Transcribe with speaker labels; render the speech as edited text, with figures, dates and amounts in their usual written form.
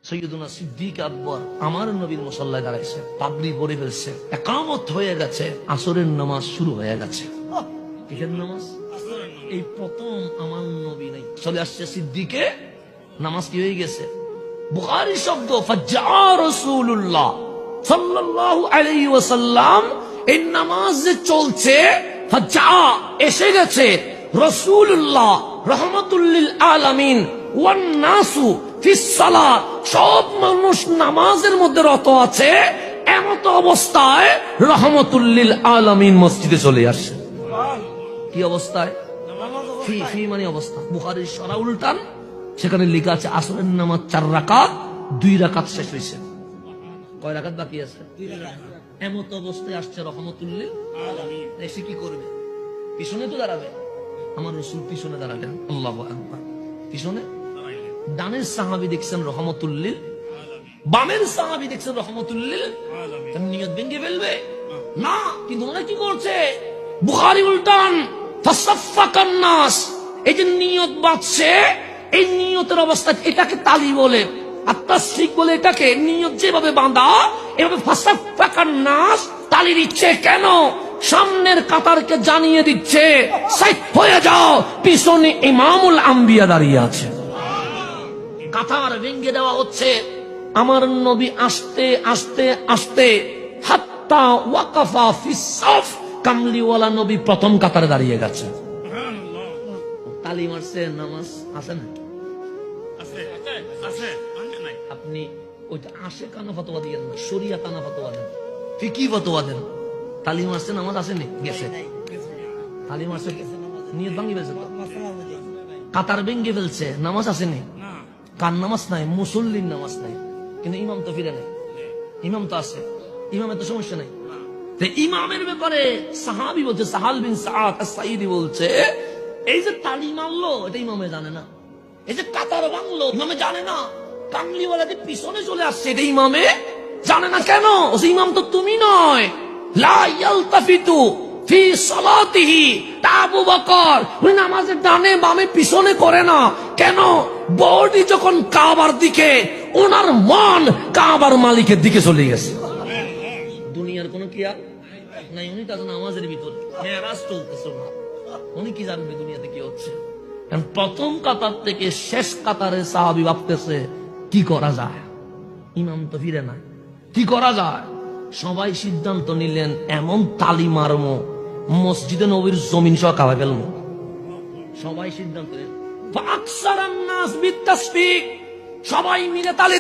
Speaker 1: সৈয়দুনা সিদ্দিক আকবর আমার নবীর মুসাল্লায় দাঁড়াইছে, পাগড়ি পরে ফেলছে, একামত হয়ে গেছে, আসরের নামাজ শুরু হয়ে গেছে। কিসের নামাজ? এই প্রথম আমার নবী নাই, চলে আসছে সিদ্দিকে, নামাজ কি হয়ে গেছে? বুখারী শব্দ ফাজ্জা রাসূলুল্লাহ সাল্লাল্লাহু আলাইহি ওয়াসাল্লাম, এই নামাজ যে চলছে, ফাজ্জা এসে গেছে রাসূলুল্লাহ রাহমাতুল লিল আলামিন ওয়ান নাসু ফিস সালাত, সব মানুষ নামাজের মধ্যে রত আছে, এমত অবস্থায় রাহমাতুল লিল আলামিন মসজিদে চলে আসে। কি অবস্থায়? ফি ফি মানে অবস্থা। বুখারীর সরা উল্টান, সেখানে লেখা আছে আসরের নামাজ 4 রাকাত, 2 রাকাত শেষ হয়েছে, কয় রাকাত বাকি আছে? 2 রাকাত। এমত অবস্থায় আসছে রাহমাতুল লিল আলামিন। এসে কি করবে? পিছনে তো দাঁড়াবে, আমার রাসূল পিছনে দাঁড়ালেন, আল্লাহু আকবার। পিছনে ডানের সাহাবী দেখছেন রাহমাতুল লিল আলামিন, বামের সাহাবী দেখছেন রাহমাতুল লিল আলামিন। নিয়ত ভেঙে ফেলবে না, কিন্তু ওরা কি করছে? বুখারী উল্টান ফাসাফফাকান নাস, এই যে নিয়ত বাঁধছে, এই নিয়তের অবস্থা, এটাকে তালি বলে, আত্মাশিক বলে এটাকে। নিয়ত যেভাবে বাঁধা, এভাবে ফাসাফফাকান নাস তালি দিচ্ছে কেন? সামনের কাতারকে জানিয়ে দিচ্ছে সাইড হয়ে যাও, পিছনে ইমামুল আম্বিয়া দাঁড়িয়ে আছে। কাতার ভেঙে দেওয়া হচ্ছে। আমার নবী আস্তে আস্তে আস্তে হাত্তা ওয়াকাফা ফিস সাফ, কামলিওয়ালা নবী প্রথম কাতারে দাঁড়িয়ে গেছে। তালি মারছে, নামাজ আছে না? আপনি ওইটা আসে কানা ফতোয়া দিয়েন না, শরিয়া কানা ফতোয়া দেন, ফিকি ফতোয়া দেন। তালি মারছে, নামাজ আসেনি? গেছে। তালি মারছে, নিয়ত ভাঙি ফেলছে, কাতার ভেঙে ফেলছে, নামাজ আসেনি। কার নামাজ নাই? মুসল্লির নামাজ নাই, কিন্তু ইমাম তো ফিরে নাই, ইমাম তো আছে, ইমামের তো সমস্যা নাই। ইমামের ব্যাপারে সাহাবী বলছে, সাহাল বিন সাআদ আস-সাঈদী বলছে, এই যে তালি মারলো এটা ইমামে জানে না, এই যে কাতার ভাঙলো ইমামে জানে না, কামলিওয়ালা যে পিছনে চলে আসছে এটা ইমামে জানে না। কেন? ইমাম তো তুমি নয়। লা ইয়ালতাফিতু ফি সালাতিহি, আবু বকর উনি নামাজের ডানে বামে পিছনে করে না। কেন? বডি যখন কাবার দিকে, ওনার মন কাবার মালিকের দিকে চলে গেছে। দুনিয়ার কোনো কিয়া নাই, উনি তো নামাজের ভিতর, মেরাজ চলতেছে, উনি কি জানবে দুনিয়াতে কি হচ্ছে? প্রথম কাতার থেকে শেষ কাতারে সাহাবী ভাবতেছে কি করা যায়, ইমাম তো ফিরে না, কি করা যায়? সবাই সিদ্ধান্ত নিলেন এমন তালি মারমো মসজিদে নবীর জমিন সহ কাবা ফেলবো। সবাই সিদ্ধান্ত নিলেন, সবাই মিলে তালি